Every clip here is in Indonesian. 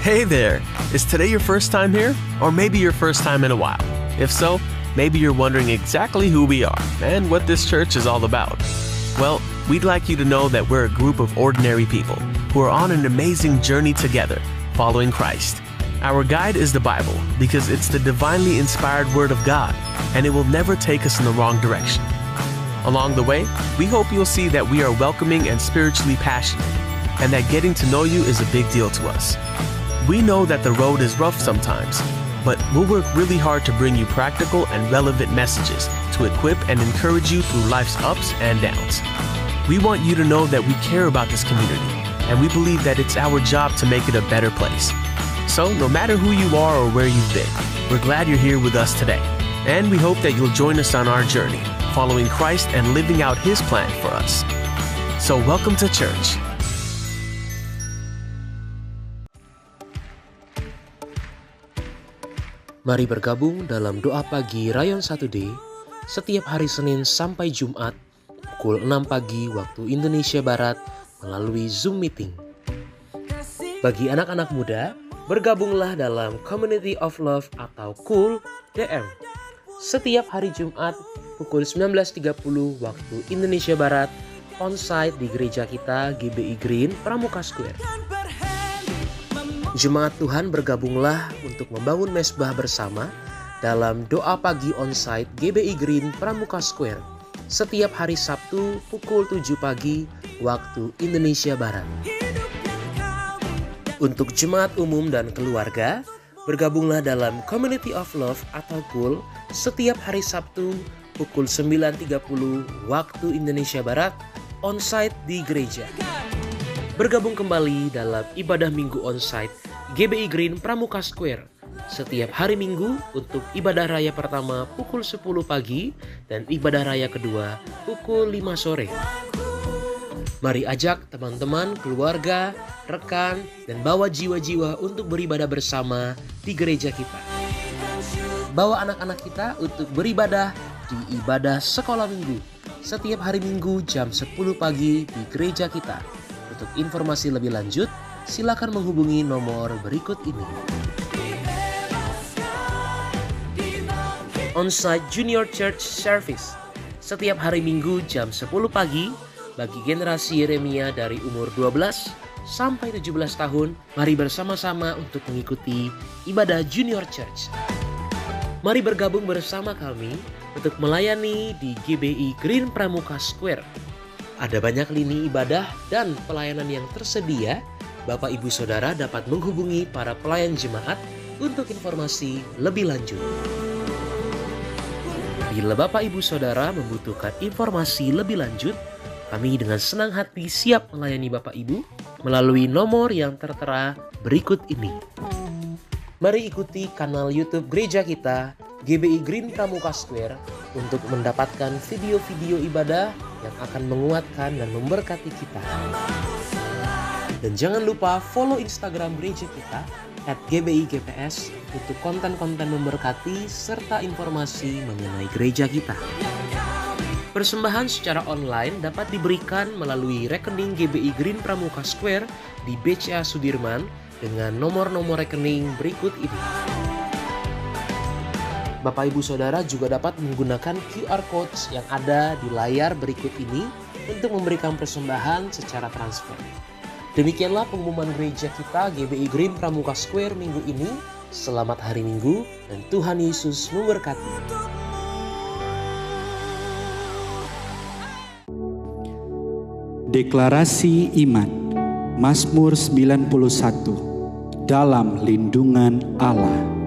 Hey there! Is today your first time here? Or maybe your first time in a while? If so, maybe you're wondering exactly who we are and what this church is all about. Well, we'd like you to know that we're a group of ordinary people who are on an amazing journey together, following Christ. Our guide is the Bible because it's the divinely inspired Word of God, and it will never take us in the wrong direction. Along the way, we hope you'll see that we are welcoming and spiritually passionate, and that getting to know you is a big deal to us. We know that the road is rough sometimes, but we'll work really hard to bring you practical and relevant messages to equip and encourage you through life's ups and downs. We want you to know that we care about this community, and we believe that it's our job to make it a better place. So, no matter who you are or where you've been, we're glad you're here with us today, and we hope that you'll join us on our journey, following Christ and living out His plan for us. So, welcome to church. Mari bergabung dalam doa pagi Rayon 1D setiap hari Senin sampai Jumat pukul 6 pagi waktu Indonesia Barat melalui Zoom Meeting. Bagi anak-anak muda, bergabunglah dalam Community of Love atau KUL DM setiap hari Jumat pukul 19.30 waktu Indonesia Barat onsite di gereja kita GBI Green Pramuka Square. Jemaat Tuhan, bergabunglah untuk membangun mesbah bersama dalam doa pagi onsite GBI Green Pramuka Square setiap hari Sabtu pukul 7 pagi waktu Indonesia Barat. Untuk jemaat umum dan keluarga, bergabunglah dalam Community of Love atau KUL setiap hari Sabtu pukul 9.30 waktu Indonesia Barat onsite di gereja. Bergabung kembali dalam ibadah minggu onsite GBI Green Pramuka Square setiap hari Minggu untuk ibadah raya pertama pukul 10 pagi dan ibadah raya kedua pukul 5 sore. Mari ajak teman-teman, keluarga, rekan, dan bawa jiwa-jiwa untuk beribadah bersama di gereja kita. Bawa anak-anak kita untuk beribadah di ibadah sekolah minggu setiap hari Minggu jam 10 pagi di gereja kita. Untuk informasi lebih lanjut, silakan menghubungi nomor berikut ini. Onsite Junior Church Service setiap hari Minggu jam 10 pagi bagi generasi Yeremia dari umur 12 sampai 17 tahun. Mari bersama-sama untuk mengikuti ibadah Junior Church. Mari bergabung bersama kami untuk melayani di GBI Green Pramuka Square. Ada banyak lini ibadah dan pelayanan yang tersedia. Bapak Ibu Saudara dapat menghubungi para pelayan jemaat untuk informasi lebih lanjut. Bila Bapak Ibu Saudara membutuhkan informasi lebih lanjut, kami dengan senang hati siap melayani Bapak Ibu melalui nomor yang tertera berikut ini. Mari ikuti kanal YouTube gereja kita GBI Green Pramuka Square untuk mendapatkan video-video ibadah yang akan menguatkan dan memberkati kita. Dan jangan lupa follow Instagram gereja kita @GBIGPS untuk konten-konten memberkati serta informasi mengenai gereja kita. Persembahan secara online dapat diberikan melalui rekening GBI Green Pramuka Square di BCA Sudirman dengan nomor-nomor rekening berikut ini. Bapak Ibu Saudara juga dapat menggunakan QR Codes yang ada di layar berikut ini untuk memberikan persembahan secara transfer. Demikianlah pengumuman gereja kita GBI Green Pramuka Square minggu ini. Selamat hari Minggu dan Tuhan Yesus memberkati. Deklarasi iman Mazmur 91. Dalam lindungan Allah.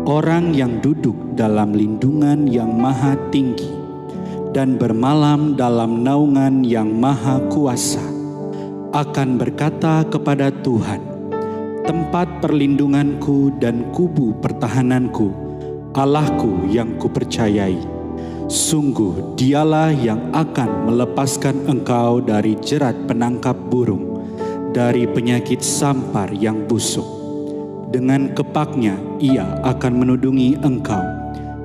Orang yang duduk dalam lindungan yang maha tinggi dan bermalam dalam naungan yang maha kuasa akan berkata kepada Tuhan, tempat perlindunganku dan kubu pertahananku, Allahku yang kupercayai. Sungguh dialah yang akan melepaskan engkau dari jerat penangkap burung, dari penyakit sampar yang busuk. Dengan kepaknya ia akan menudungi engkau,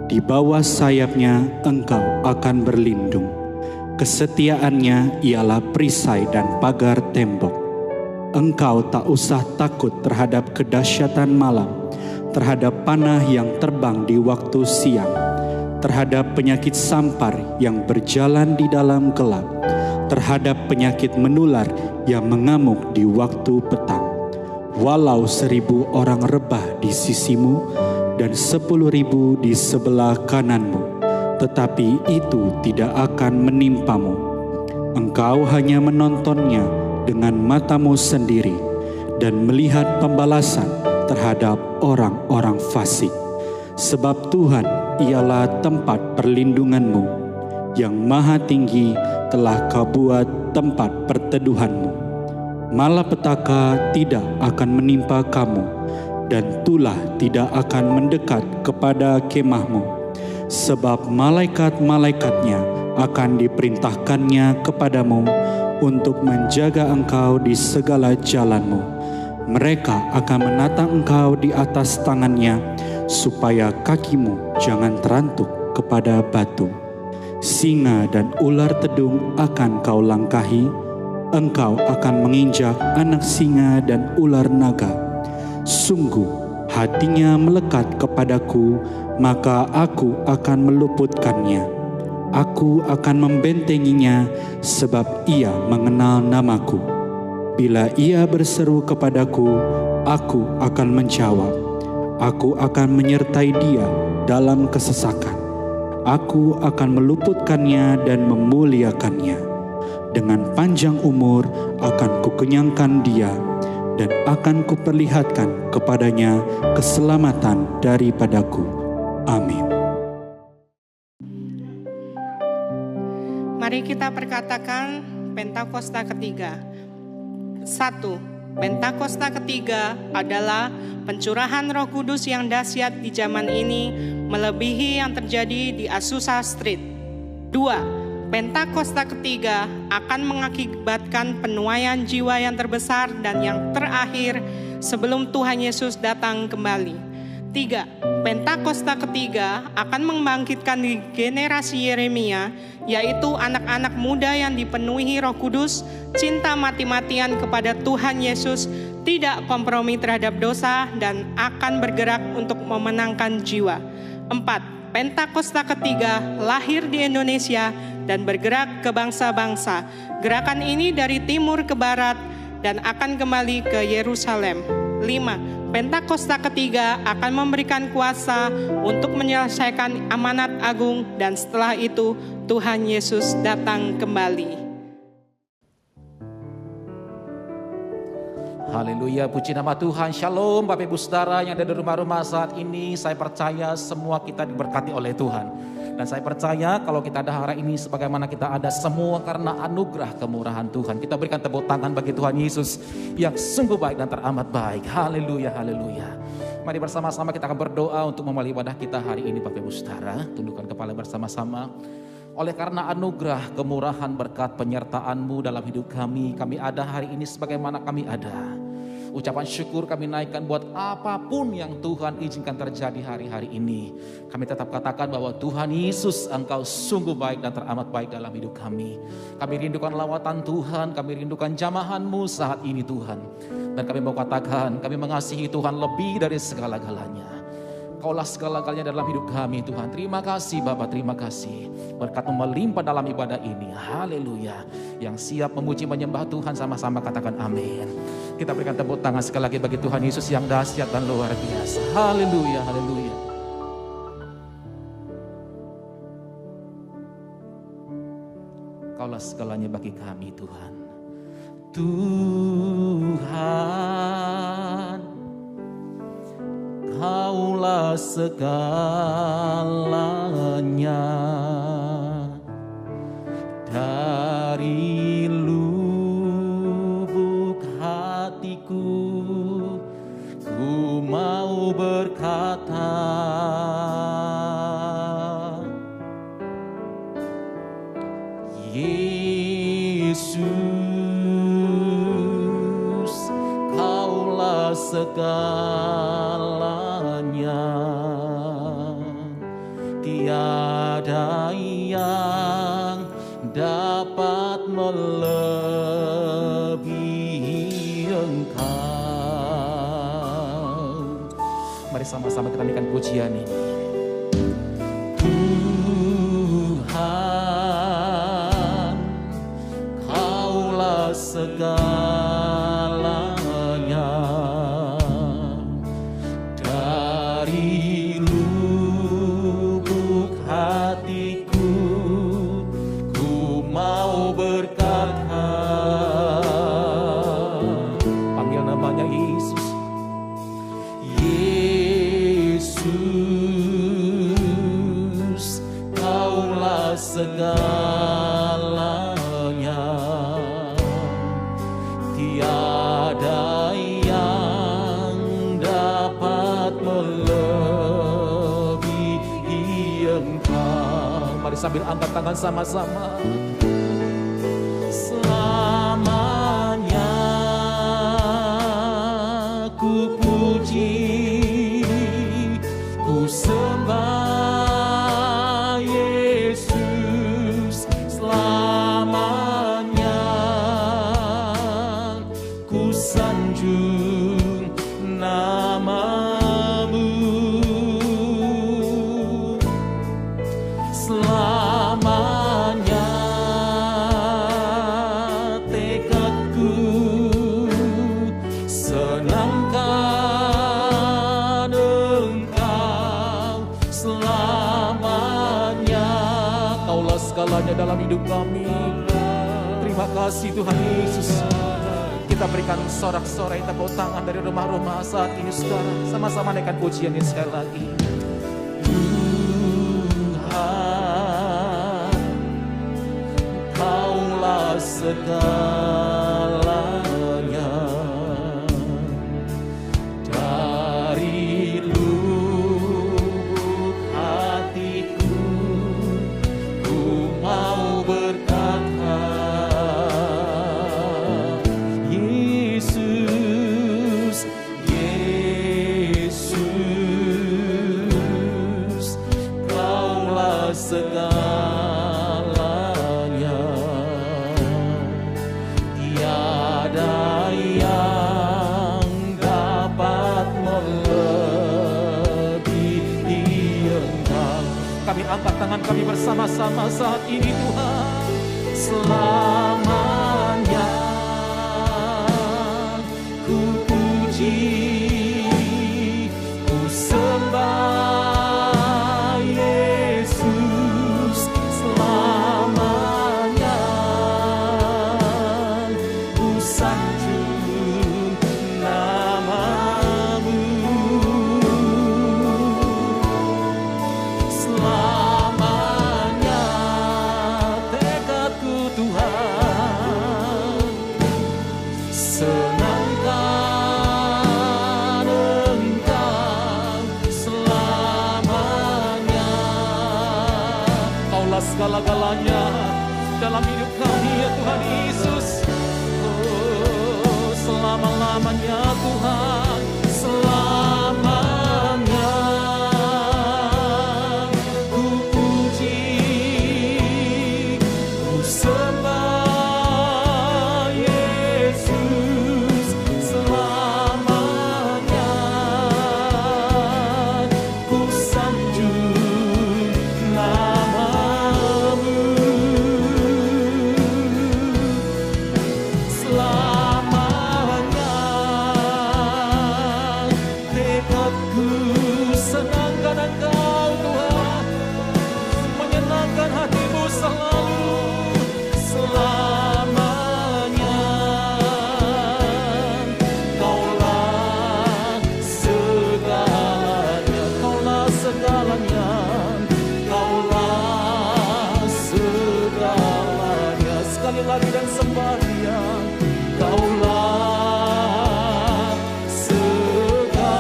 di bawah sayapnya engkau akan berlindung. Kesetiaannya ialah perisai dan pagar tembok. Engkau tak usah takut terhadap kedahsyatan malam, terhadap panah yang terbang di waktu siang, terhadap penyakit sampar yang berjalan di dalam gelap, terhadap penyakit menular yang mengamuk di waktu petang. Walau 1000 orang rebah di sisimu dan 10.000 di sebelah kananmu, tetapi itu tidak akan menimpamu. Engkau hanya menontonnya dengan matamu sendiri dan melihat pembalasan terhadap orang-orang fasik. Sebab Tuhan ialah tempat perlindunganmu, yang maha tinggi telah Kau buat tempat perteduhanmu. Malapetaka tidak akan menimpa kamu, dan tulah tidak akan mendekat kepada kemahmu. Sebab malaikat-malaikatnya akan diperintahkannya kepadamu untuk menjaga engkau di segala jalanmu. Mereka akan menatang engkau di atas tangannya, supaya kakimu jangan terantuk kepada batu. Singa dan ular tedung akan kau langkahi, engkau akan menginjak anak singa dan ular naga. Sungguh hatinya melekat kepadaku, maka aku akan meluputkannya. Aku akan membentenginya, sebab ia mengenal namaku. Bila ia berseru kepadaku, aku akan menjawab. Aku akan menyertai dia dalam kesesakan. Aku akan meluputkannya dan memuliakannya. Dengan panjang umur akan kukenyangkan dia, dan akan kuperlihatkan kepadanya keselamatan daripadaku. Amin. Mari kita perkatakan Pentakosta ketiga. 1. Pentakosta ketiga adalah pencurahan Roh Kudus yang dahsyat di zaman ini, melebihi yang terjadi di Azusa Street. 2. Pentakosta ketiga akan mengakibatkan penuaian jiwa yang terbesar dan yang terakhir sebelum Tuhan Yesus datang kembali. 3. Pentakosta ketiga akan membangkitkan generasi Yeremia, yaitu anak-anak muda yang dipenuhi Roh Kudus, cinta mati-matian kepada Tuhan Yesus, tidak kompromi terhadap dosa, dan akan bergerak untuk memenangkan jiwa. 4. Pentakosta ketiga lahir di Indonesia dan bergerak ke bangsa-bangsa. Gerakan ini dari timur ke barat dan akan kembali ke Yerusalem. 5. Pentakosta ketiga akan memberikan kuasa untuk menyelesaikan amanat agung, dan setelah itu Tuhan Yesus datang kembali. Haleluya, puji nama Tuhan. Shalom Bapak Ibu Saudara yang ada di rumah-rumah saat ini. Saya percaya semua kita diberkati oleh Tuhan. Dan saya percaya kalau kita ada hari ini sebagaimana kita ada semua karena anugerah kemurahan Tuhan. Kita berikan tepuk tangan bagi Tuhan Yesus yang sungguh baik dan teramat baik. Haleluya, haleluya. Mari bersama-sama kita akan berdoa untuk memulai ibadah kita hari ini Bapak Ibu Saudara. Tundukkan kepala bersama-sama. Oleh karena anugerah, kemurahan, berkat, penyertaan-Mu dalam hidup kami ada hari ini sebagaimana kami ada. Ucapan syukur kami naikkan buat apapun yang Tuhan izinkan terjadi hari-hari ini. Kami tetap katakan bahwa Tuhan Yesus, Engkau sungguh baik dan teramat baik dalam hidup kami. Kami rindukan lawatan Tuhan, kami rindukan jamahan-Mu saat ini Tuhan. Dan kami mau katakan, kami mengasihi Tuhan lebih dari segala-galanya. Kaulah segala-galanya dalam hidup kami Tuhan. Terima kasih Bapa, terima kasih. Berkat-Mu melimpah dalam ibadah ini. Haleluya. Yang siap memuji menyembah Tuhan sama-sama katakan amin. Kita berikan tepuk tangan sekali lagi bagi Tuhan Yesus yang dahsyat dan luar biasa. Haleluya, haleluya. Kaulah segalanya bagi kami Tuhan. Tuhan, Kaulah segalanya. Dari lubuk hatiku ku mau berkata, Yesus, Kaulah segalanya. Tiada yang dapat melebihi Mari sama-sama kita naikkan pujian ini. Tuhan, Kaulah segalanya. Dari lubuk hatiku, ku mau berkata, panggil namanya Yesus. Yesus, Kaulah segalanya. Tiada yang dapat melebihi Engkau. Mari sambil angkat tangan sama-sama. Selamanya ku puji, ku sembah Yesus. Selamanya ku sanjung namamu. Selamanya tekadku senangkan Engkau. Selamanya Kaulah segalanya dalam hidup kami. Terima kasih Tuhan Yesus. Kita berikan sorak-sorai tepuk tangan dari rumah-rumah saat ini, saudara. Sama-sama naikkan pujian ini sekali lagi. Tuhan, Kaulah segalanya. Dari lubuk hatiku, ku mau berkata, Yesus, Yesus, Kaulah segalanya. Tiada yang dapat melebihi Engkau. Kami angkat tangan kami bersama-sama saat ini, Tuhan. Selamanya ku puji, ku sembah Yesus. Selamanya ku sanjung namamu. Selamanya tekadku Tuhan, senangkan Engkau. Selamanya Kaulah segala-galanya dalam hidup kami, ya Tuhan Yesus. Oh, selama-lamanya Tuhan, selamanya ku puji, ku sembah Yesus. Selamanya ku sanjung namamu. Selamanya tekadku senangkan Engkau Tuhan, menyenangkan hatimu selalu. Selamanya Kaulah segalanya, Kaulah segalanya, Kaulah segalanya. Sekali lagi dan sembah Dia, Kaulah segalanya.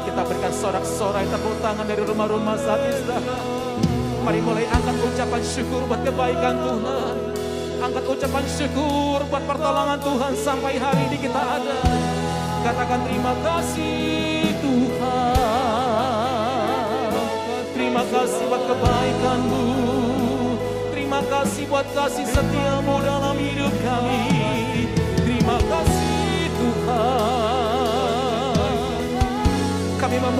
Kita berikan sorak-sorai tepuk tangan dari rumah-rumah saat ini, saudara. Mari mulai angkat ucapan syukur buat kebaikan Tuhan. Angkat ucapan syukur buat pertolongan Tuhan sampai hari ini kita ada. Katakan terima kasih Tuhan. Terima kasih buat kebaikan-Mu. Terima kasih buat kasih setia-Mu dalam hidup kami. Terima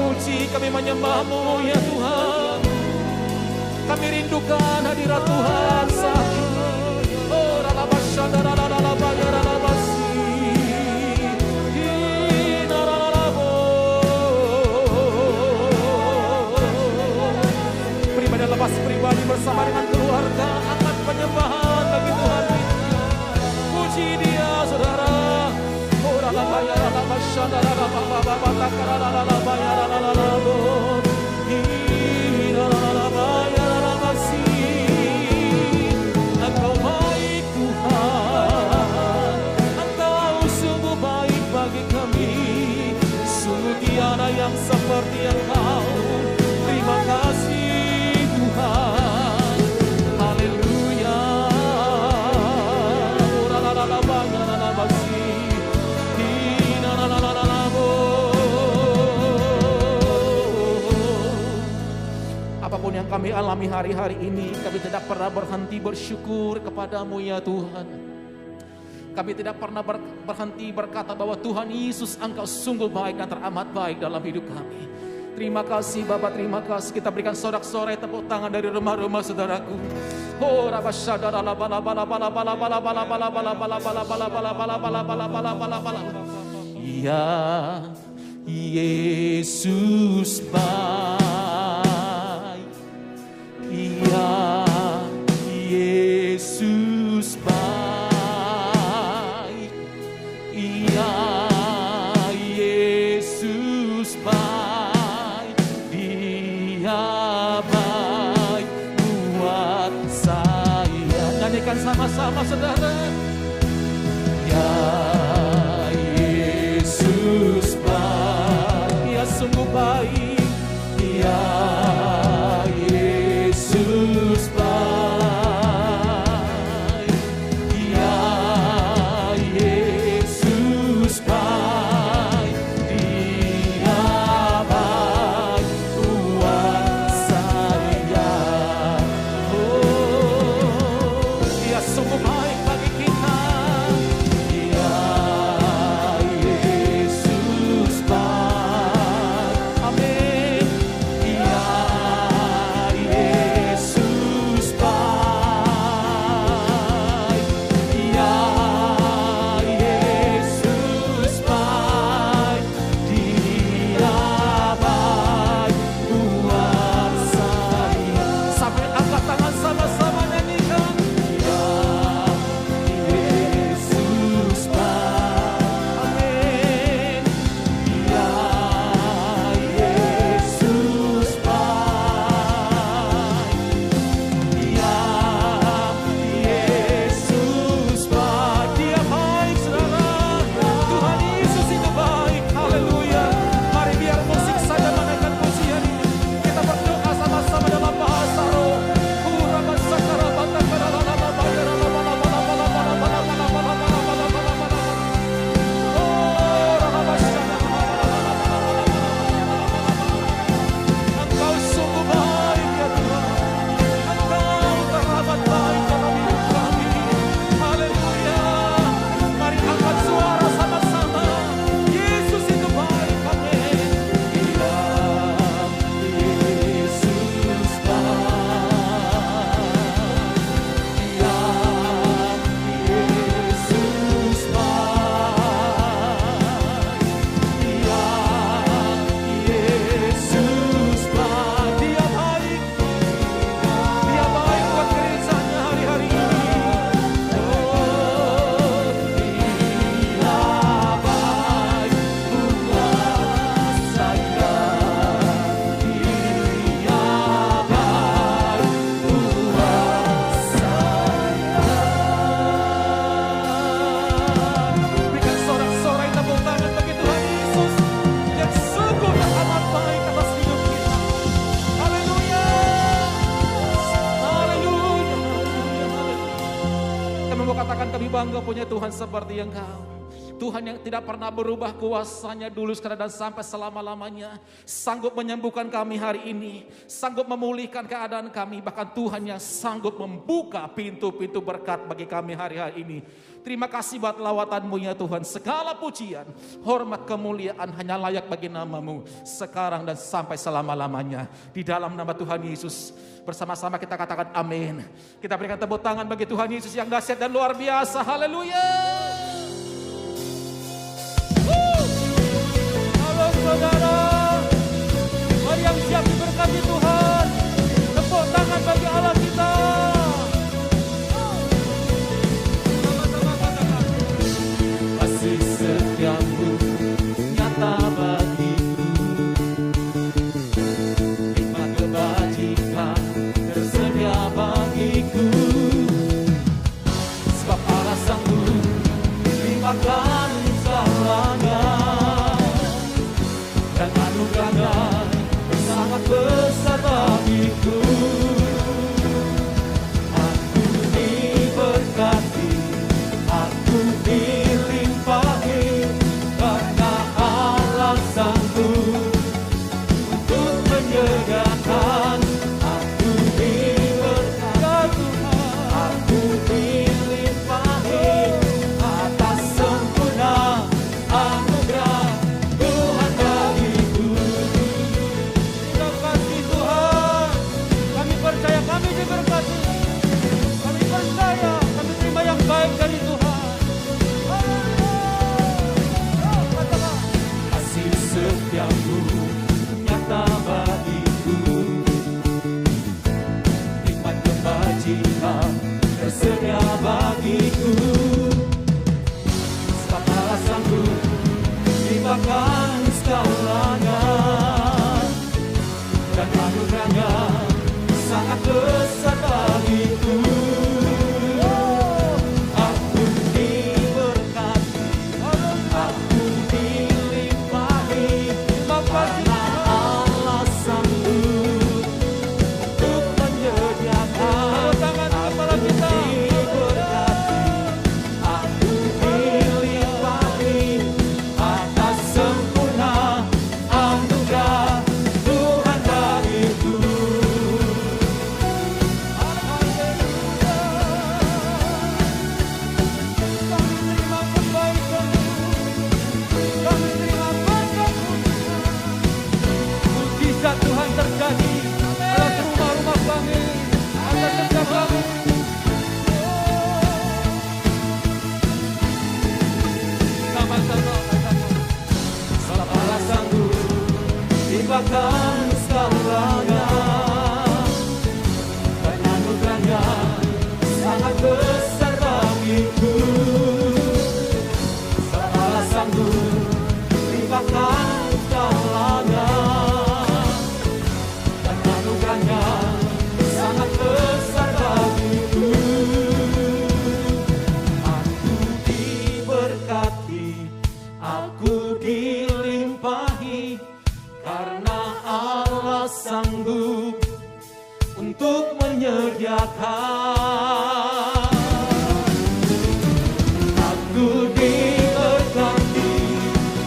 memuji, kami menyembah-Mu ya Tuhan. Kami rindukan hadirat Tuhan saat ini. Oh, ralabashada ralalabaya ralabasi. Inaralabo. Pribadi lepas pribadi bersama dengan keluarga, angkat penyembahan bagi Tuhan kita. Puji Dia, saudara. Oh, ralabaya ralabashada ralababa takaralabaya ralalabo. Inaralabaya. Engkau baik Tuhan, Engkau sungguh baik bagi kami, sungguh tiada yang seperti Engkau. Terima kasih Tuhan, haleluya. Apapun yang kami alami hari-hari ini, kami tidak pernah berhenti bersyukur kepadamu ya Tuhan. Kami tidak pernah berhenti berkata bahwa Tuhan Yesus Engkau sungguh baik dan teramat baik dalam hidup kami. Terima kasih Bapa, terima kasih. Kita berikan sorak-sorai tepuk tangan dari rumah-rumah saudaraku. Oh, rabasyada la bala bala bala bala bala bala bala bala bala bala bala bala bala bala bala bala bala bala. Ya Yesus baik. Ya Yesus baik. Ya Yesus baik. Dia baik buat saya. Nyanyikan sama-sama saudara. Ya Yesus baik. Dia sungguh baik. Ya Yesus baik, ya Yesus baik, Dia baik buat saya. Oh, Dia sungguh baik bagi kita. Ya Yesus baik, amin. Ya Kami bangga punya Tuhan seperti Engkau. Tuhan yang tidak pernah berubah kuasanya dulu, sekarang dan sampai selama-lamanya. Sanggup menyembuhkan kami hari ini, sanggup memulihkan keadaan kami. Bahkan Tuhan yang sanggup membuka pintu-pintu berkat bagi kami hari-hari ini. Terima kasih buat lawatan-Mu ya Tuhan. Segala pujian, hormat, kemuliaan hanya layak bagi nama-Mu sekarang dan sampai selama-lamanya. Di dalam nama Tuhan Yesus, bersama-sama kita katakan amin. Kita berikan tepuk tangan bagi Tuhan Yesus yang dahsyat dan luar biasa. Haleluya. Halo saudara, mari yang siap diberkati Tuhan, tepuk tangan bagi Allah kita. Sama-sama katakan, kasih setiamu nyata bagiku, nikmat kebajikan tersedia bagiku, sebab Allah sanggup limpahkan segalanya, dan anugerahnya sangat besar bagiku. Aku diberkati, aku dilimpahi, karena Allah sanggup untuk menyediakan. Aku diberkati, aku dilimpahi atas sempurna anugerah Tuhan bagiku. Terima kasih Tuhan, kami percaya kami diberkati, kami percaya kami terima yang baik dari Tuhan. Kasih setiamu nyata bagiku, nikmat kebajikan tersedia bagiku, sebab Allah sanggup limpahkan segalanya, dan anugerahnya sangat besar bagiku. Aku diberkati, aku dilimpahi, karena Allah sanggup untuk menyediakan. Aku diberkati, aku dilimpahi atas sempurna anugerah Tuhan bagiku. Kami terima kebaikan-Mu, kami terima berkat-Mu. Mujizat Tuhan terjadi atas rumah-rumah kami, atas kerja kami. Sama-sama katakan, sebab Allah sanggup limpahkan segalanya, dan anugerahnya sangat besar bagiku. Sebab Allah sanggup limpahkan segalanya, dan anugerahnya sangat besar bagiku. Aku diberkati, aku dilimpahi, karena Allah sanggup untuk menyediakan. Aku diberkati,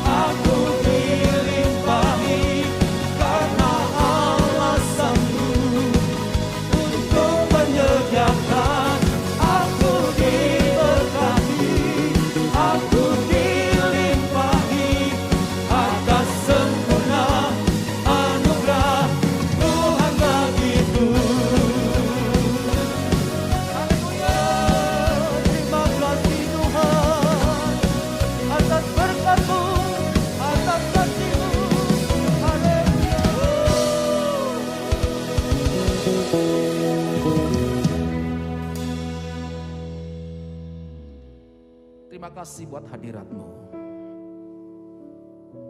aku dilimpahi, karena Allah sanggup untuk menyediakan. Aku diberkati, aku dilimpahi atas sempurna anugerah Tuhan bagiku. Haleluya. Terima kasih Tuhan atas berkat-Mu, atas kasih-Mu. Haleluya. Terima kasih buat hadirat-Mu.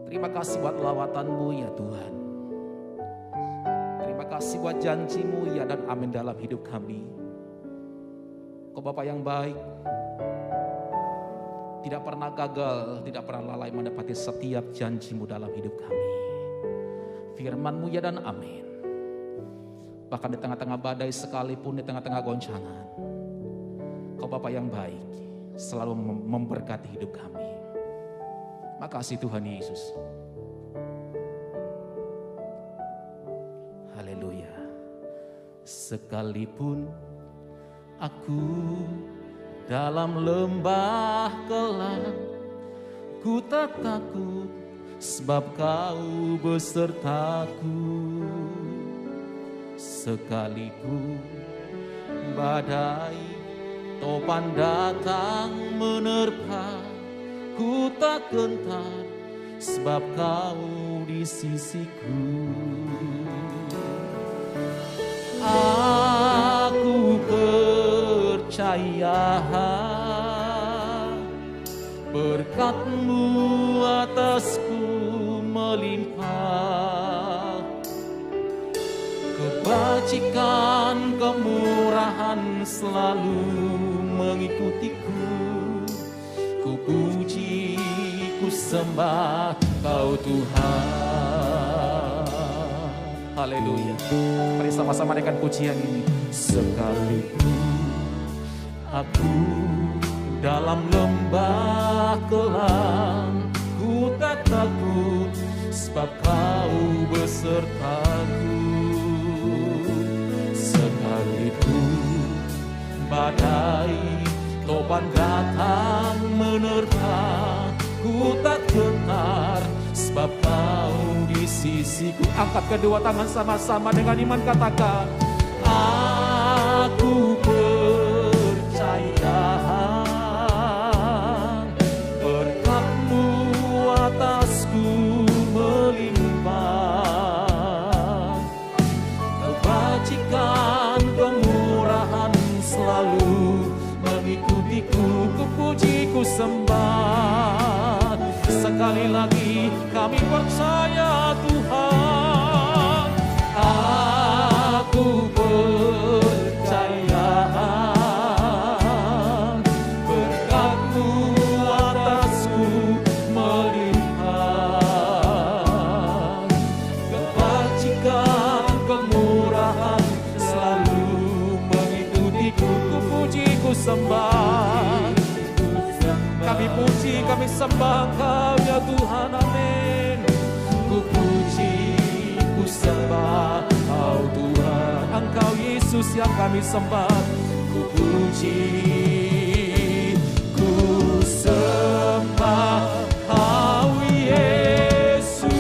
Terima kasih buat lawatan-Mu ya Tuhan. Terima kasih buat janji-Mu ya dan amin dalam hidup kami. Kau Bapa yang baik, tidak pernah gagal, tidak pernah lalai mendapati setiap janji-Mu dalam hidup kami. Firman-Mu ya dan amin. Bahkan di tengah-tengah badai sekalipun, di tengah-tengah goncangan, Kau Bapa yang baik selalu memberkati hidup kami. Makasih Tuhan Yesus. Haleluya. Sekalipun aku dalam lembah gelap, ku tak takut sebab Kau besertaku. Sekalipun badai topan datang menerpa, ku tak gentar sebab Kau di sisiku. Aku percaya berkat-Mu atasku melimpah, kebajikan kemurahan selalu mengikutiku. Ku puji, ku sembah Kau Tuhan. Haleluya. Mari sama-sama dengan pujian ini. Sekalipun aku dalam lembah kelam, ku tak takut sebab Kau besertaku. Sekalipun badai topan datang menerpa, ku tak gentar sebab Kau di sisiku. Angkat kedua tangan sama-sama dengan iman, katakan, aku percaya berkat-Mu atasku melimpah, kebajikan kemurahan selalu mengikutiku. Ku puji, ku sembah. Sekali lagi kami percaya Tuhan. Aku percaya berkat-Mu atasku melimpah, kebajikan kemurahan selalu mengikutiku. Ku puji, ku sembah. Kami puji, kami sembah Kau ya Tuhan, amin. Ku puji, ku sembah Kau Tuhan. Engkau Yesus yang kami sembah. Ku puji, ku sembah Kau Yesus.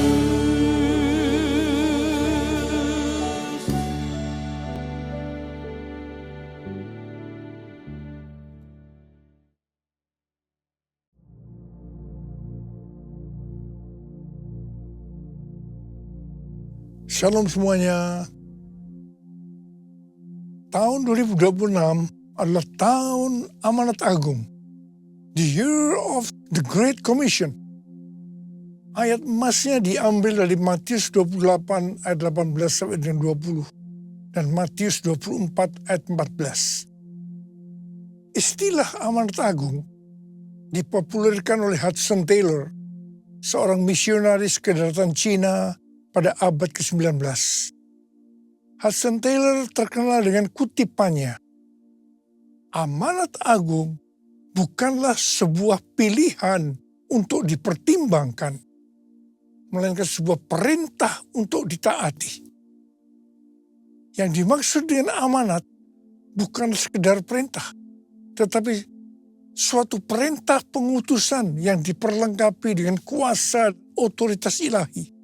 Shalom semuanya. Tahun 2026 adalah tahun amanat agung. The year of the Great Commission. Ayat emasnya diambil dari Matius 28 ayat 18 sampai dengan 20 dan Matius 24 ayat 14. Istilah amanat agung dipopulerkan oleh Hudson Taylor, seorang misionaris kedatangan Cina pada abad ke-19. Hudson Taylor terkenal dengan kutipannya, amanat agung bukanlah sebuah pilihan untuk dipertimbangkan, melainkan sebuah perintah untuk ditaati. Yang dimaksud dengan amanat bukan sekedar perintah, tetapi suatu perintah pengutusan yang diperlengkapi dengan kuasa otoritas ilahi.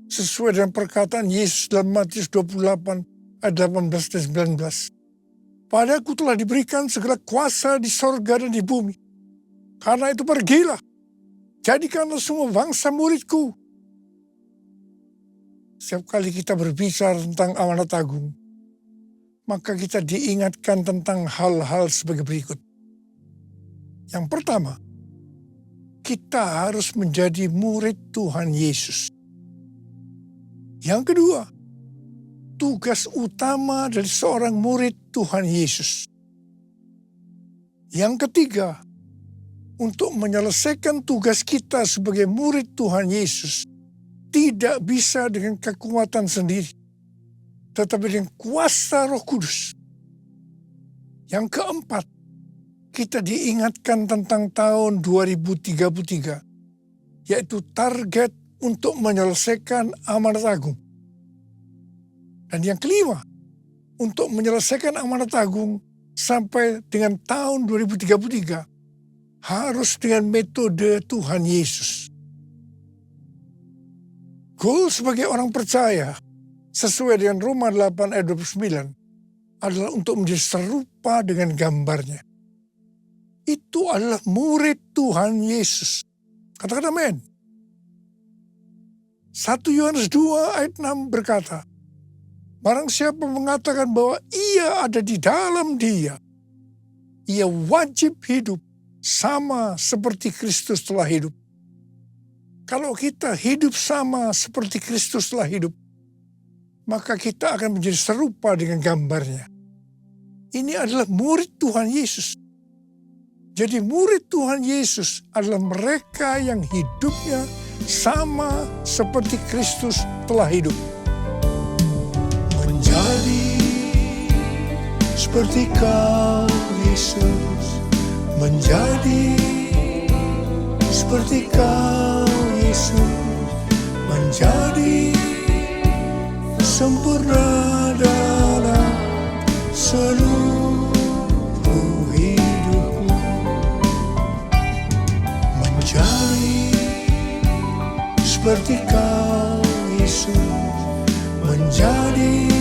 Sesuai dengan perkataan Yesus dalam Matius 28 ayat 18 dan 19. Padaku telah diberikan segala kuasa di sorga dan di bumi. Karena itu pergilah, jadikanlah semua bangsa muridku. Setiap kali kita berbicara tentang amanat agung, maka kita diingatkan tentang hal-hal sebagai berikut. Yang pertama, kita harus menjadi murid Tuhan Yesus. Yang kedua, tugas utama dari seorang murid Tuhan Yesus. Yang ketiga, untuk menyelesaikan tugas kita sebagai murid Tuhan Yesus, tidak bisa dengan kekuatan sendiri, tetapi dengan kuasa Roh Kudus. Yang keempat, kita diingatkan tentang tahun 2033, yaitu target untuk menyelesaikan amanat agung. Dan yang kelima, untuk menyelesaikan amanat agung sampai dengan tahun 2033 harus dengan metode Tuhan Yesus. Goal sebagai orang percaya sesuai dengan Roma 8 ayat 29 adalah untuk menjadi serupa dengan gambarnya. Itu adalah murid Tuhan Yesus. Katakan amin. 1 Yohanes 2 ayat 6 berkata, barang siapa mengatakan bahwa ia ada di dalam dia, ia wajib hidup sama seperti Kristus telah hidup. Kalau kita hidup sama seperti Kristus telah hidup, maka kita akan menjadi serupa dengan gambarnya. Ini adalah murid Tuhan Yesus. Jadi murid Tuhan Yesus adalah mereka yang hidupnya sama seperti Kristus telah hidup. Menjadi seperti Kau, Yesus. Menjadi seperti Kau, Yesus. Menjadi sempurna dalam seluruh hidupku. Menjadi seperti Kau, Yesus. Menjadi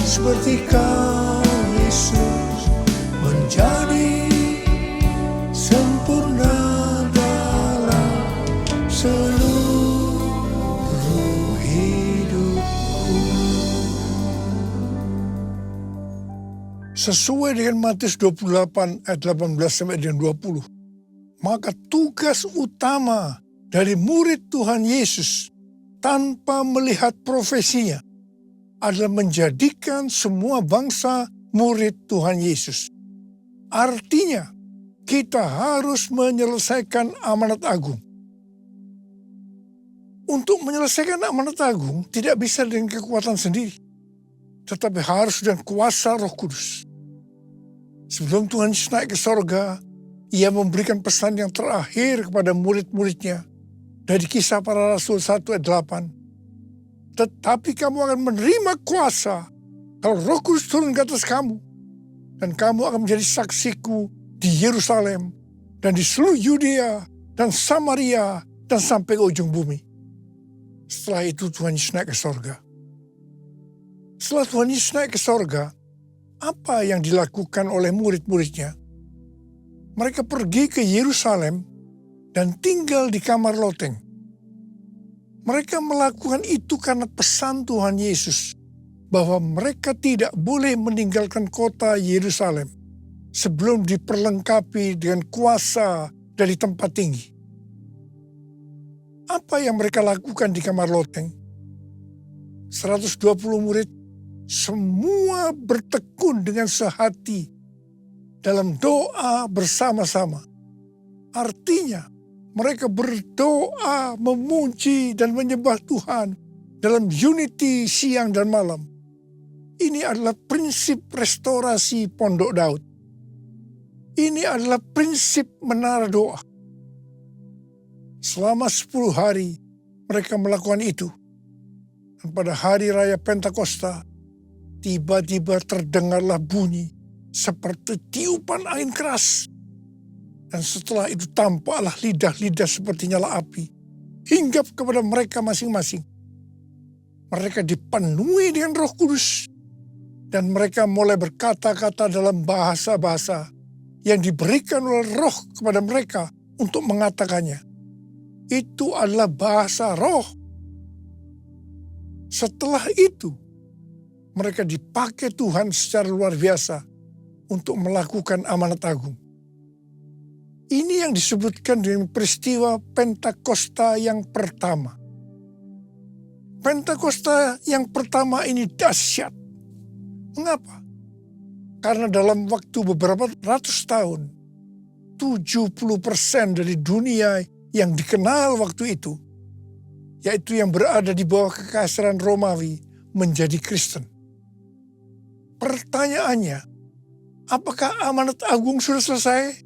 seperti Kau, Yesus. Menjadi sempurna dalam seluruh hidupku. Sesuai dengan Matius 28 ayat 18 sampai dengan 20, maka tugas utama dari murid Tuhan Yesus tanpa melihat profesinya adalah menjadikan semua bangsa murid Tuhan Yesus. Artinya, kita harus menyelesaikan amanat agung. Untuk menyelesaikan amanat agung tidak bisa dengan kekuatan sendiri, tetapi harus dengan kuasa Roh Kudus. Sebelum Tuhan Yesus naik ke sorga, Ia memberikan pesan yang terakhir kepada murid-muridnya dari Kisah Para Rasul 1 ayat 8. Tetapi kamu akan menerima kuasa kalau Roh Kudus turun ke atas kamu, dan kamu akan menjadi saksiku di Yerusalem dan di seluruh Yudea dan Samaria dan sampai ke ujung bumi. Setelah itu Tuhan Yesus naik ke sorga. Setelah Tuhan Yesus naik ke sorga, apa yang dilakukan oleh murid-muridnya? Mereka pergi ke Yerusalem dan tinggal di kamar loteng. Mereka melakukan itu karena pesan Tuhan Yesus bahwa mereka tidak boleh meninggalkan kota Yerusalem sebelum diperlengkapi dengan kuasa dari tempat tinggi. Apa yang mereka lakukan di kamar loteng? 120 murid semua bertekun dengan sehati dalam doa bersama-sama. Artinya, mereka berdoa, memuji, dan menyembah Tuhan dalam unity siang dan malam. Ini adalah prinsip restorasi Pondok Daud. Ini adalah prinsip menara doa. Selama 10 hari mereka melakukan itu. Dan pada hari raya Pentakosta, tiba-tiba terdengarlah bunyi seperti tiupan angin keras. Dan setelah itu tampaklah lidah-lidah seperti nyala api hinggap kepada mereka masing-masing. Mereka dipenuhi dengan Roh Kudus dan mereka mulai berkata-kata dalam bahasa-bahasa yang diberikan oleh Roh kepada mereka untuk mengatakannya. Itu adalah bahasa Roh. Setelah itu, mereka dipakai Tuhan secara luar biasa untuk melakukan amanat agung. Ini yang disebutkan dengan peristiwa Pentakosta yang pertama. Pentakosta yang pertama ini dahsyat. Mengapa? Karena dalam waktu beberapa ratus tahun, 70% dari dunia yang dikenal waktu itu, yaitu yang berada di bawah kekaisaran Romawi, menjadi Kristen. Pertanyaannya, apakah amanat agung sudah selesai?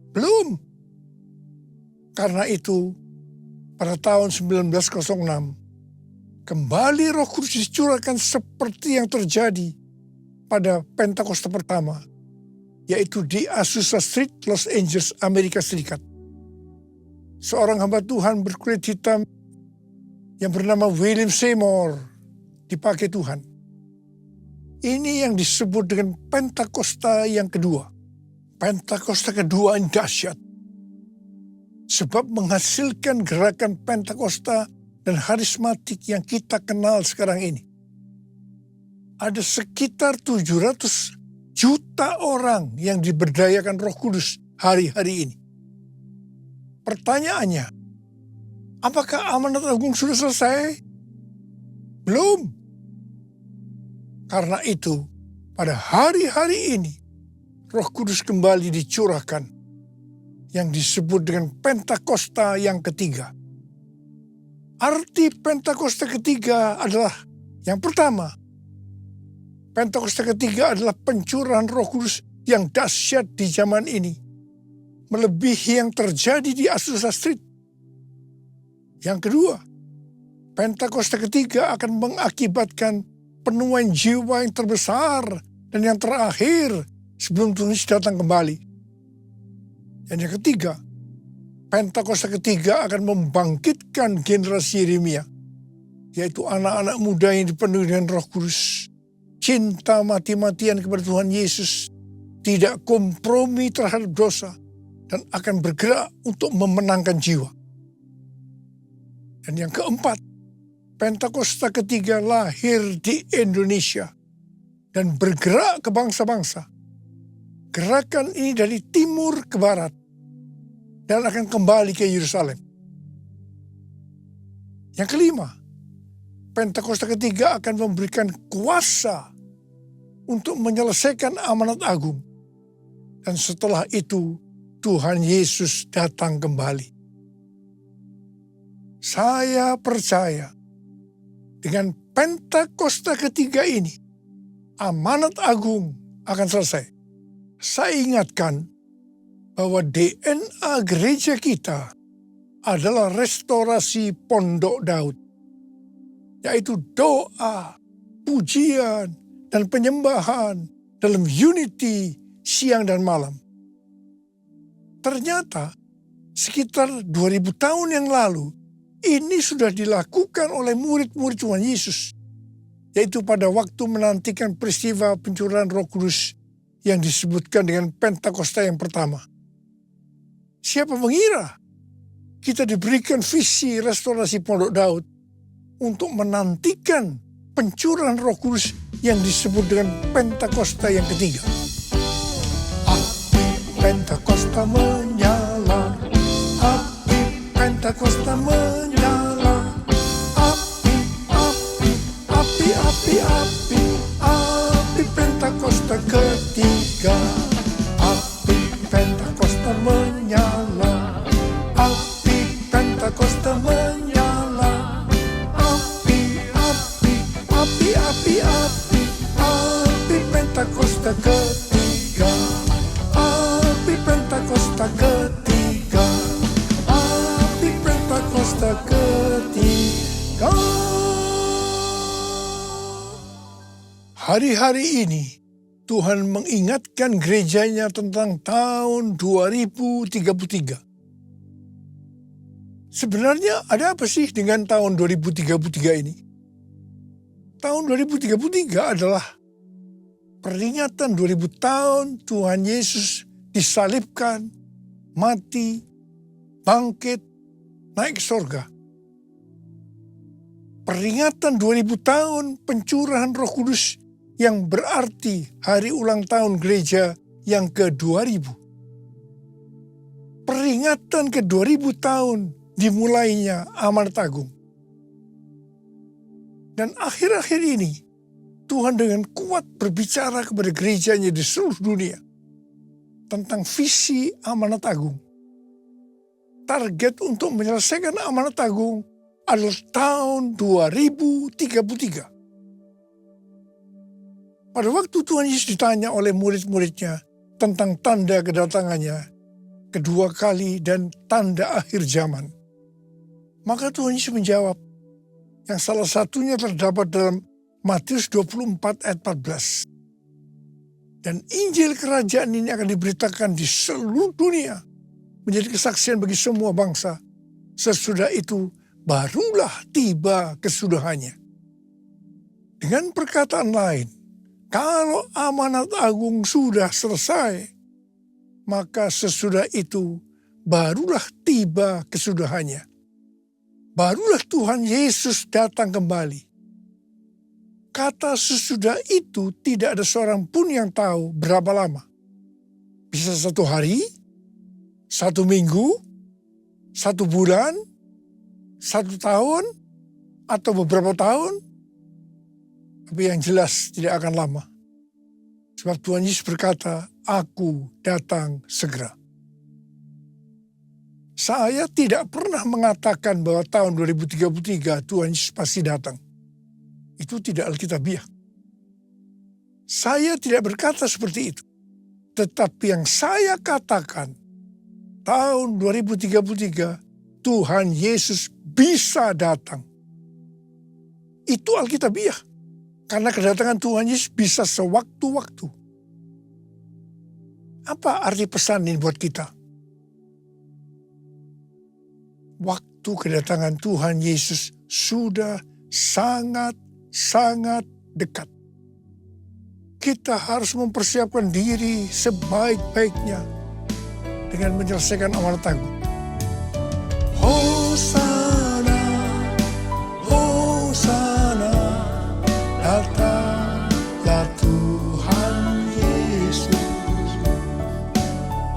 Belum. Karena itu, pada tahun 1906, kembali Roh Kudus dicurahkan seperti yang terjadi pada Pentakosta pertama, yaitu di Azusa Street, Los Angeles, Amerika Serikat. Seorang hamba Tuhan berkulit hitam yang bernama William Seymour dipakai Tuhan. Ini yang disebut dengan Pentakosta yang kedua. Pentakosta kedua yang dahsyat, sebab menghasilkan gerakan Pentakosta dan harismatik yang kita kenal sekarang ini. Ada sekitar 700 juta orang yang diberdayakan Roh Kudus hari-hari ini. Pertanyaannya, apakah amanat agung sudah selesai? Belum. Karena itu, pada hari-hari ini, Roh Kudus kembali dicurahkan, yang disebut dengan Pentakosta yang ketiga. Arti Pentakosta ketiga adalah yang pertama. Pentakosta ketiga adalah pencurahan Roh Kudus yang dahsyat di zaman ini, melebihi yang terjadi di Azusa Street. Yang kedua, Pentakosta ketiga akan mengakibatkan penuaian jiwa yang terbesar dan yang terakhir sebelum Tuhan Yesus datang kembali. Dan yang ketiga, Pentakosta ketiga akan membangkitkan generasi Yeremia, yaitu anak-anak muda yang dipenuhi dengan Roh Kudus, cinta mati-matian kepada Tuhan Yesus, tidak kompromi terhadap dosa, dan akan bergerak untuk memenangkan jiwa. Dan yang keempat, Pentakosta ketiga lahir di Indonesia dan bergerak ke bangsa-bangsa. Gerakan ini dari timur ke barat dan akan kembali ke Yerusalem. Yang kelima, Pentakosta ketiga akan memberikan kuasa untuk menyelesaikan amanat agung. Dan setelah itu, Tuhan Yesus datang kembali. Saya percaya dengan Pentakosta ketiga ini, amanat agung akan selesai. Saya ingatkan bahwa DNA gereja kita adalah restorasi Pondok Daud, yaitu doa, pujian, dan penyembahan dalam unity siang dan malam. Ternyata sekitar 2000 tahun yang lalu, ini sudah dilakukan oleh murid-murid Tuhan Yesus, yaitu pada waktu menantikan peristiwa pencurahan Roh Kudus yang disebutkan dengan Pentakosta yang pertama. Siapa mengira kita diberikan visi restorasi Pondok Daud untuk menantikan pencurahan Roh Kudus yang disebut dengan Pentakosta yang ketiga. Api Pentakosta menyala, api Pentakosta menyala, api, api, api, api, api, api Pentakosta ketiga, api Pentakosta menyala, api Pentakosta menyala, api, api, api, api, api, api Pentakosta ketiga, api Pentakosta ketiga, api Pentakosta ketiga. Hari-hari ini Tuhan mengingatkan gerejanya tentang tahun 2033. Sebenarnya ada apa sih dengan tahun 2033 ini? Tahun 2033 adalah peringatan 2000 tahun Tuhan Yesus disalibkan, mati, bangkit, naik ke surga. Peringatan 2000 tahun pencurahan Roh Kudus yang berarti hari ulang tahun gereja yang ke-2000. Peringatan ke-2000 tahun dimulainya amanat agung. Dan akhir-akhir ini, Tuhan dengan kuat berbicara kepada gerejanya di seluruh dunia tentang visi amanat agung. Target untuk menyelesaikan amanat agung adalah tahun 2033. Pada waktu Tuhan Yesus ditanya oleh murid-muridnya tentang tanda kedatangannya, kedua kali, dan tanda akhir zaman. Maka Tuhan Yesus menjawab, yang salah satunya terdapat dalam Matius 24 ayat 14. Dan Injil kerajaan ini akan diberitakan di seluruh dunia, menjadi kesaksian bagi semua bangsa. Sesudah itu barulah tiba kesudahannya. Dengan perkataan lain, kalau amanat agung sudah selesai, maka sesudah itu barulah tiba kesudahannya. Barulah Tuhan Yesus datang kembali. Kata sesudah itu tidak ada seorang pun yang tahu berapa lama. Bisa 1 hari, 1 minggu, 1 bulan, 1 tahun, atau beberapa tahun. Tapi yang jelas tidak akan lama. Sebab Tuhan Yesus berkata, aku datang segera. Saya tidak pernah mengatakan bahwa tahun 2033 Tuhan Yesus pasti datang. Itu tidak alkitabiah. Saya tidak berkata seperti itu. Tetapi yang saya katakan, tahun 2033 Tuhan Yesus bisa datang. Itu alkitabiah. Karena kedatangan Tuhan Yesus bisa sewaktu-waktu. Apa arti pesan ini buat kita? Waktu kedatangan Tuhan Yesus sudah sangat dekat. Kita harus mempersiapkan diri sebaik-baiknya dengan menyelesaikan amanat agung. Hosana, Hosana, datanglah Tuhan Yesus.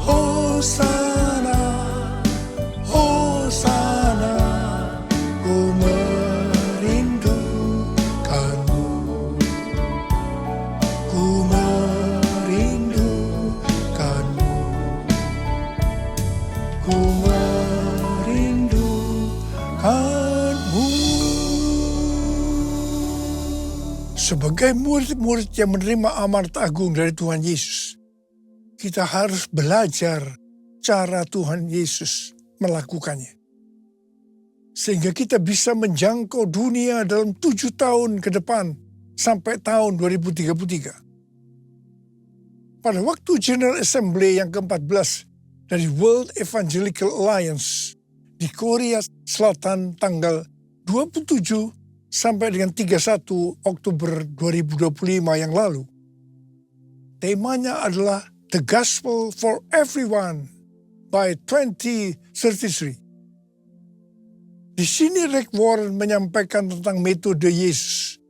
Hosana, Hosana, ku merindukanmu. Ku merindukanmu. Ku merindukanmu. Sebagai murid-murid yang menerima amanat agung dari Tuhan Yesus, kita harus belajar cara Tuhan Yesus melakukannya. Sehingga kita bisa menjangkau dunia dalam 7 tahun ke depan sampai tahun 2033. Pada waktu General Assembly yang ke-14 dari World Evangelical Alliance di Korea Selatan tanggal 27 sampai dengan 31 Oktober 2025 yang lalu. Temanya adalah The Gospel for Everyone by 2033. Di sini Rick Warren menyampaikan tentang metode Yesus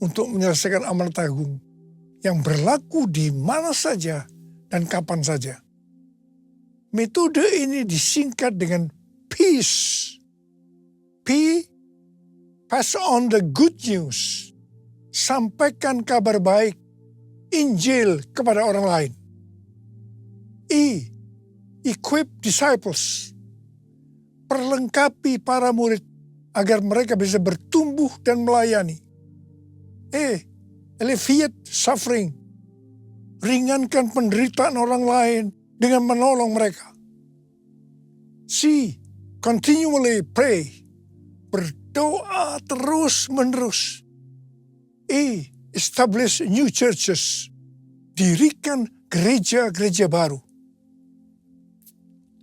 untuk menyelesaikan amanat agung yang berlaku di mana saja dan kapan saja. Metode ini disingkat dengan peace. P, pass on the good news. Sampaikan kabar baik, Injil kepada orang lain. E, equip disciples. Perlengkapi para murid agar mereka bisa bertumbuh dan melayani. E, alleviate suffering. Ringankan penderitaan orang lain dengan menolong mereka. C, continually pray. Berdoa terus-menerus. E, establish new churches. Dirikan gereja-gereja baru.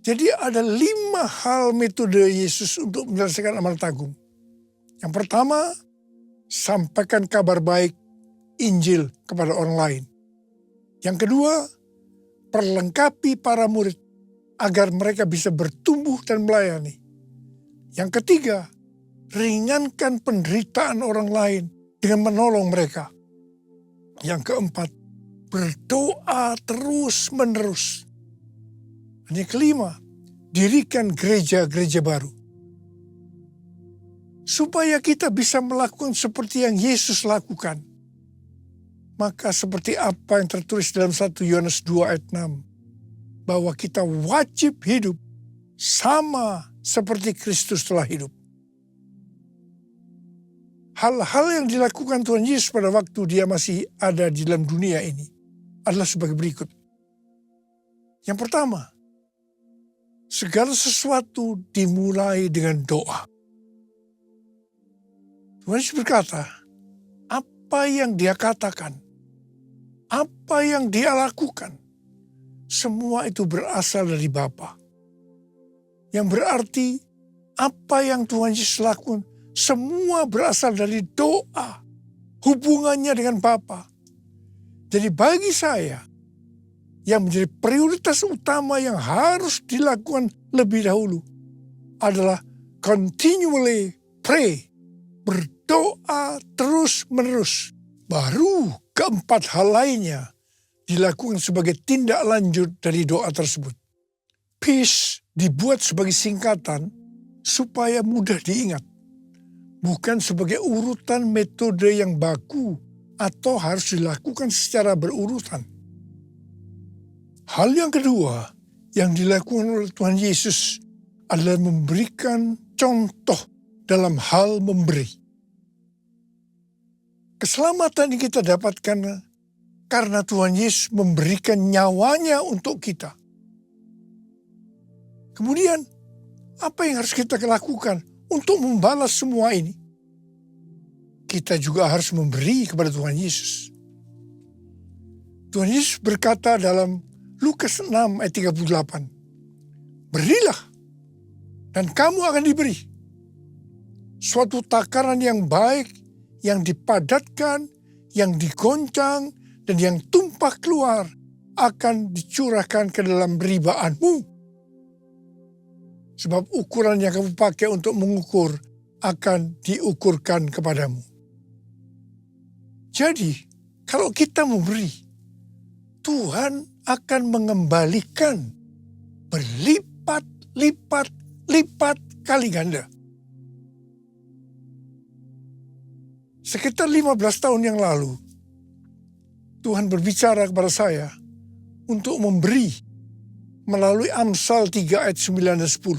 Jadi ada 5 hal metode Yesus untuk menyelesaikan amanat agung. Yang pertama, sampaikan kabar baik Injil kepada orang lain. Yang kedua, perlengkapi para murid agar mereka bisa bertumbuh dan melayani. Yang ketiga, ringankan penderitaan orang lain dengan menolong mereka. Yang keempat, berdoa terus-menerus. Dan yang kelima, dirikan gereja-gereja baru. Supaya kita bisa melakukan seperti yang Yesus lakukan. Maka seperti apa yang tertulis dalam 1 Yohanes 2 ayat 6. Bahwa kita wajib hidup sama seperti Kristus telah hidup. Hal-hal yang dilakukan Tuhan Yesus pada waktu dia masih ada di dalam dunia ini adalah sebagai berikut. Yang pertama, Segala sesuatu dimulai dengan doa. Tuhan Yesus berkata, apa yang dia katakan, apa yang dia lakukan, semua itu berasal dari Bapa. Yang berarti apa yang Tuhan Yesus lakukan, semua berasal dari doa. Hubungannya dengan Bapa. Jadi bagi saya, yang menjadi prioritas utama yang harus dilakukan lebih dahulu adalah continually pray. Berdoa terus-menerus. Baru keempat hal lainnya dilakukan sebagai tindak lanjut dari doa tersebut. Peace dibuat sebagai singkatan supaya mudah diingat. Bukan sebagai urutan metode yang baku atau harus dilakukan secara berurutan. Hal yang kedua yang dilakukan oleh Tuhan Yesus adalah memberikan contoh dalam hal memberi. Keselamatan yang kita dapatkan karena Tuhan Yesus memberikan nyawanya untuk kita. Kemudian, apa yang harus kita lakukan untuk membalas semua ini? Kita juga harus memberi kepada Tuhan Yesus. Tuhan Yesus berkata dalam Lukas 6 ayat 38, berilah dan kamu akan diberi. Suatu takaran yang baik, yang dipadatkan, yang digoncang, dan yang tumpah keluar akan dicurahkan ke dalam ribaanmu. Sebab ukuran yang kamu pakai untuk mengukur akan diukurkan kepadamu. Jadi, kalau kita memberi, Tuhan akan mengembalikan berlipat kali ganda. Sekitar 15 tahun yang lalu, Tuhan berbicara kepada saya untuk memberi melalui Amsal 3 ayat 9 dan 10.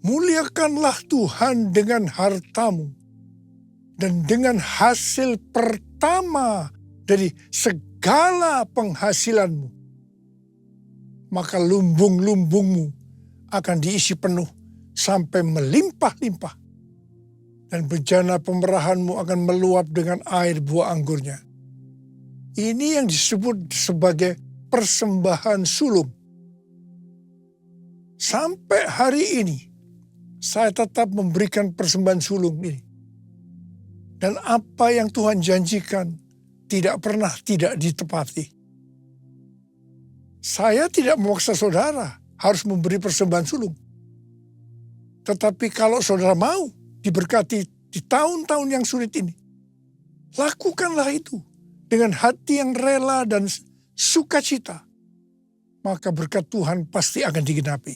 Muliakanlah Tuhan dengan hartamu dan dengan hasil pertama dari segala penghasilanmu. Maka lumbung-lumbungmu akan diisi penuh sampai melimpah-limpah. Dan bejana pemerahanmu akan meluap dengan air buah anggurnya. Ini yang disebut sebagai persembahan sulung. Sampai hari ini, saya tetap memberikan persembahan sulung ini. Dan apa yang Tuhan janjikan tidak pernah tidak ditepati. Saya tidak memaksa saudara harus memberi persembahan sulung. Tetapi kalau saudara mau diberkati di tahun-tahun yang sulit ini, lakukanlah itu dengan hati yang rela dan sukacita. Maka berkat Tuhan pasti akan digenapi.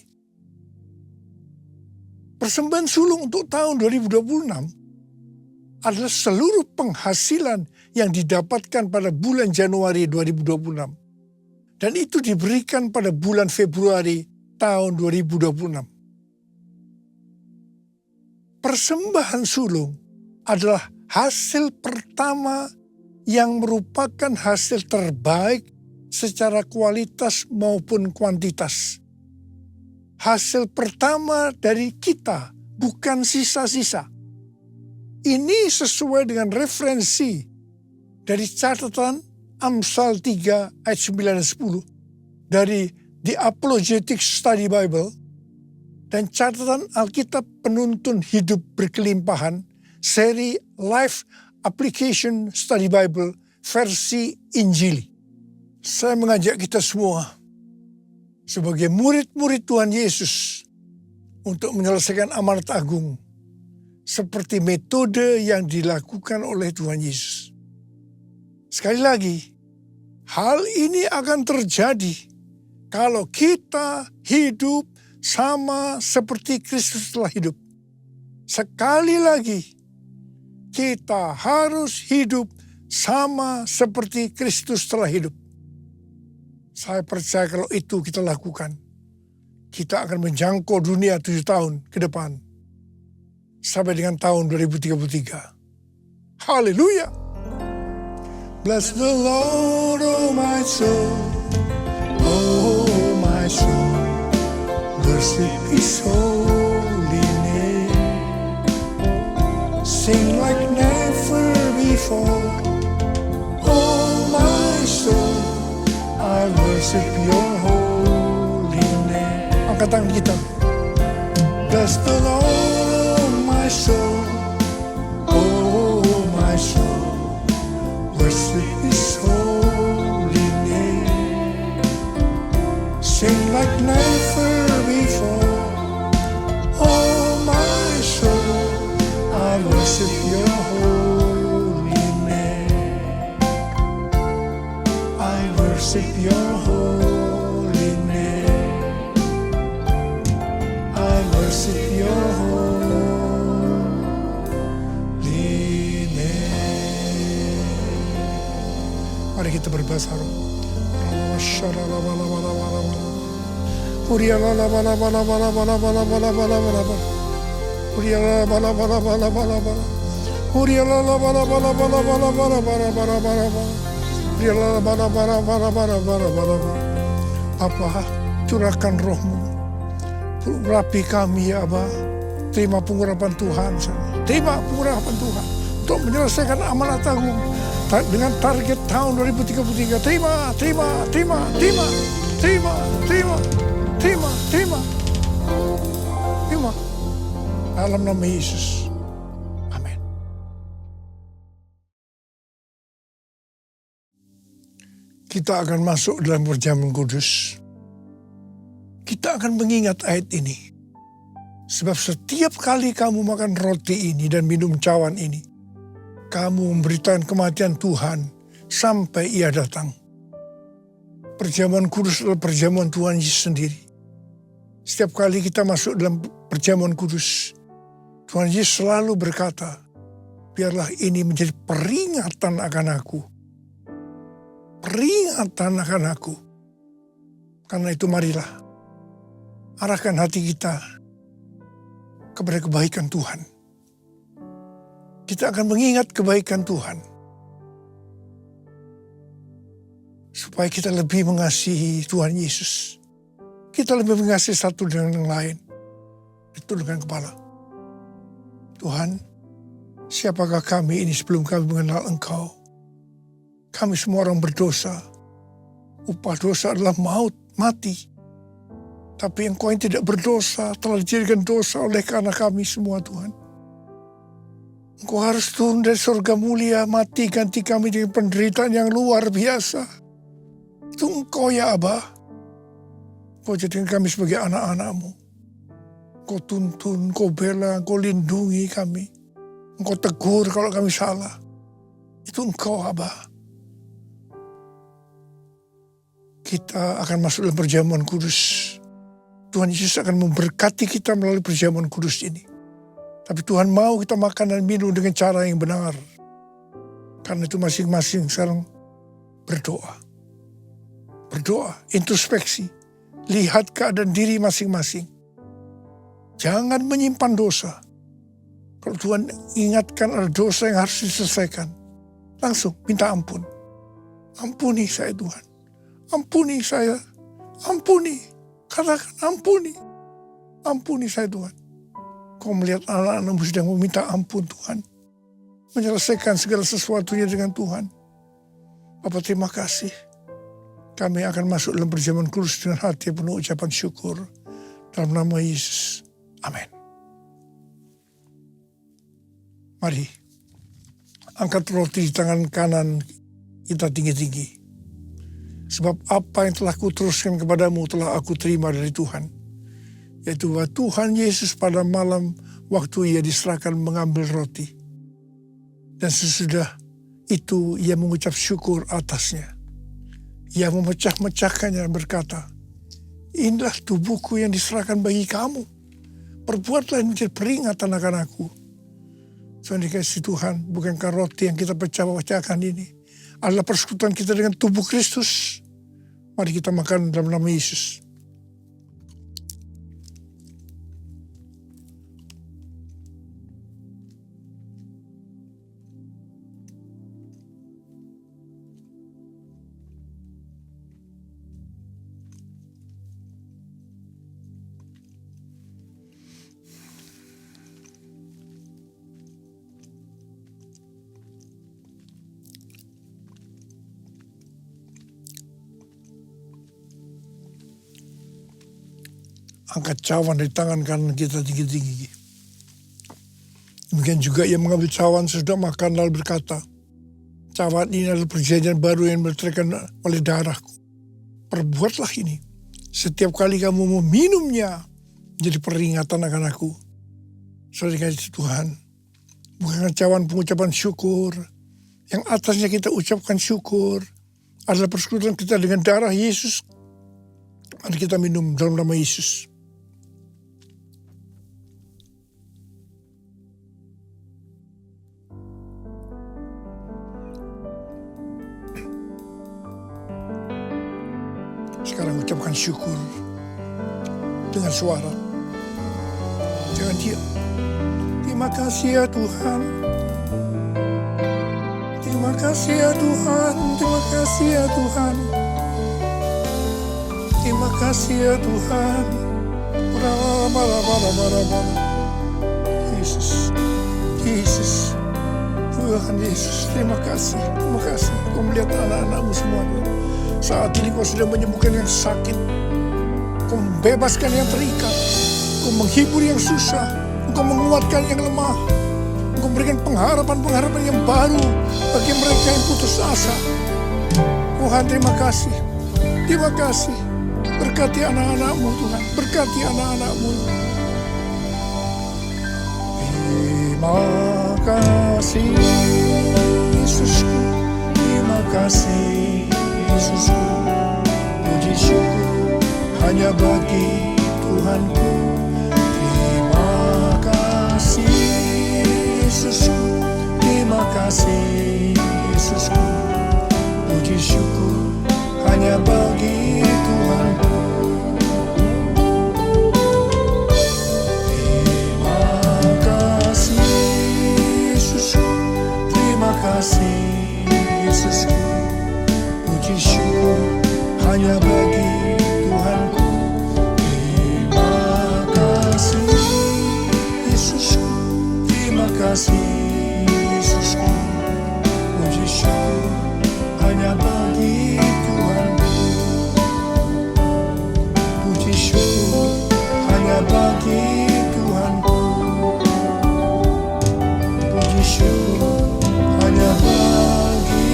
Persembahan sulung untuk tahun 2026 adalah seluruh penghasilan yang didapatkan pada bulan Januari 2026. Dan itu diberikan pada bulan Februari tahun 2026. Persembahan sulung adalah hasil pertama yang merupakan hasil terbaik secara kualitas maupun kuantitas. Hasil pertama dari kita, bukan sisa-sisa. Ini sesuai dengan referensi dari catatan Amsal 3 ayat 9 dan 10 dari The Apologetic Study Bible dan catatan Alkitab Penuntun Hidup Berkelimpahan seri Life Application Study Bible versi Injili. Saya mengajak kita semua sebagai murid-murid Tuhan Yesus untuk menyelesaikan amanat agung seperti metode yang dilakukan oleh Tuhan Yesus. Sekali lagi, hal ini akan terjadi kalau kita hidup sama seperti Kristus telah hidup. Sekali lagi, kita harus hidup sama seperti Kristus telah hidup. Saya percaya kalau itu kita lakukan, kita akan menjangkau dunia 7 tahun ke depan. Sampai dengan tahun 2033. Haleluya! Bless the Lord, oh my soul, oh my soul. worship His holy name. Sing like never before. Oh my soul, I worship Your holy name. Angkat tangan kita. Bless the Lord, my soul. Oh my soul, worship His holy name. Sing like never before. Oh my soul, I worship Your holy name. I worship Your holy name. I worship Your holy name. Mari kita berbahasa roh. Bapa, curahkan roh-Mu, urapi kami ya Aba. Terima pengurapan Tuhan, terima pengurapan Tuhan untuk menyelesaikan amanat agung dengan target tahun 2033. Terima dalam nama Yesus. Amin. Kita akan masuk dalam perjamuan kudus. Kita akan mengingat ayat ini. Sebab setiap kali kamu makan roti ini dan minum cawan ini, kamu memberitakan kematian Tuhan sampai Ia datang. Perjamuan kudus adalah perjamuan Tuhan Yesus sendiri. Setiap kali kita masuk dalam perjamuan kudus, Tuhan Yesus selalu berkata, biarlah ini menjadi peringatan akan aku. Peringatan akan aku. Karena itu marilah, arahkan hati kita kepada kebaikan Tuhan. Kita akan mengingat kebaikan Tuhan. Supaya kita lebih mengasihi Tuhan Yesus. Kita lebih mengasihi satu dengan yang lain. Itu dengan kepala. Tuhan, siapakah kami ini sebelum kami mengenal Engkau? Kami semua orang berdosa. Upah dosa adalah maut, mati. Tapi Engkau yang tidak berdosa telah dijadikan dosa oleh karena kami semua, Tuhan. Engkau harus turun dari surga mulia, mati ganti kami dengan penderitaan yang luar biasa. Itu Engkau ya Aba. Engkau jadikan kami sebagai anak-anak-Mu. Engkau tuntun, Engkau bela, Engkau lindungi kami. Engkau tegur kalau kami salah. Itu Engkau Aba. Kita akan masuk dalam perjamuan kudus. Tuhan Yesus akan memberkati kita melalui perjamuan kudus ini. Tapi Tuhan mau kita makan dan minum dengan cara yang benar. Karena itu masing-masing sekarang berdoa. Berdoa, introspeksi. Lihat keadaan diri masing-masing. Jangan menyimpan dosa. Kalau Tuhan ingatkan ada dosa yang harus diselesaikan, langsung minta ampun. Ampuni saya Tuhan. Ampuni saya. Ampuni. Katakan ampuni. Ampuni saya Tuhan. Kau melihat anak-anakmu sedang meminta ampun Tuhan. Menyelesaikan segala sesuatunya dengan Tuhan. Bapa terima kasih. Kami akan masuk dalam perjamuan kudus dengan hati penuh ucapan syukur. Dalam nama Yesus. Amin. Mari. Angkat roti di tangan kanan kita tinggi-tinggi. Sebab apa yang telah kuteruskan kepadamu telah aku terima dari Tuhan. Yaitu bahwa Tuhan Yesus pada malam waktu Ia diserahkan mengambil roti. Dan sesudah itu Ia mengucap syukur atasnya. Ia memecah-mecahkannya dan berkata, inilah tubuhku yang diserahkan bagi kamu. Perbuatlah ini menjadi peringatan akan aku. Tuhan dikasih Tuhan, bukankah roti yang kita pecah-pecahkan ini adalah persekutuan kita dengan tubuh Kristus. Mari kita makan dalam nama Yesus. angkat cawan dari tangan kanan kita tinggi-tinggi. Demikian juga ia mengambil cawan sesudah makan lalu berkata, cawan ini adalah perjanjian baru yang diterangkan oleh darahku. Perbuatlah ini setiap kali kamu meminumnya, jadi peringatan akan aku. Saudara dikasihi Tuhan, bukan cawan pengucapan syukur, yang atasnya kita ucapkan syukur, adalah persekutuan kita dengan darah Yesus. Mari kita minum dalam nama Yesus. Sekarang ucapkan syukur dengan suara. Jangan diam. Terima kasih ya Tuhan. Terima kasih ya Tuhan. Terima kasih ya Tuhan. Terima kasih ya Tuhan. Yesus. Yesus. Tuhan Yesus. Terima kasih. Terima kasih. Kau melihat anak-anakmu semua. Saat ini kau sudah menyembuhkan yang sakit. Kau membebaskan yang terikat. Kau menghibur yang susah. Kau menguatkan yang lemah. Kau memberikan pengharapan-pengharapan yang baru bagi mereka yang putus asa. Tuhan terima kasih. Terima kasih. Berkati anak-anakmu Tuhan. Berkati anak-anakmu. Terima kasih Yesusku. Terima kasih Yesusku, puji syukur hanya bagi Tuhanku. Terima kasih Yesusku, terima kasih Yesusku, puji syukur hanya bagi Tuhanku. Terima kasih Yesusku, terima kasih Yesusku, puji syukur hanya bagi Tuhanku. Terima kasih Yesusku, terima kasih Yesusku, puji syukur hanya bagi Tuhanku. Puji syukur hanya bagi Tuhanku. Puji syukur hanya bagi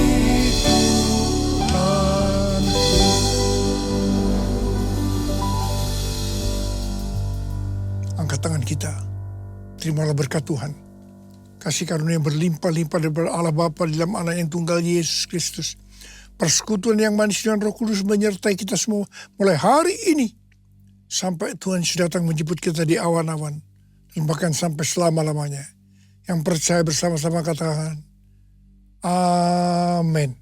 tangan kita. Terimalah berkat Tuhan. Kasih karunia yang berlimpah-limpah dari Allah Bapa di dalam Anak yang tunggal Yesus Kristus. Persekutuan yang manis dengan Roh Kudus menyertai kita semua mulai hari ini sampai Tuhan Yesus datang menjemput kita di awan-awan dan bahkan sampai selama-lamanya. Yang percaya bersama-sama katakan amin.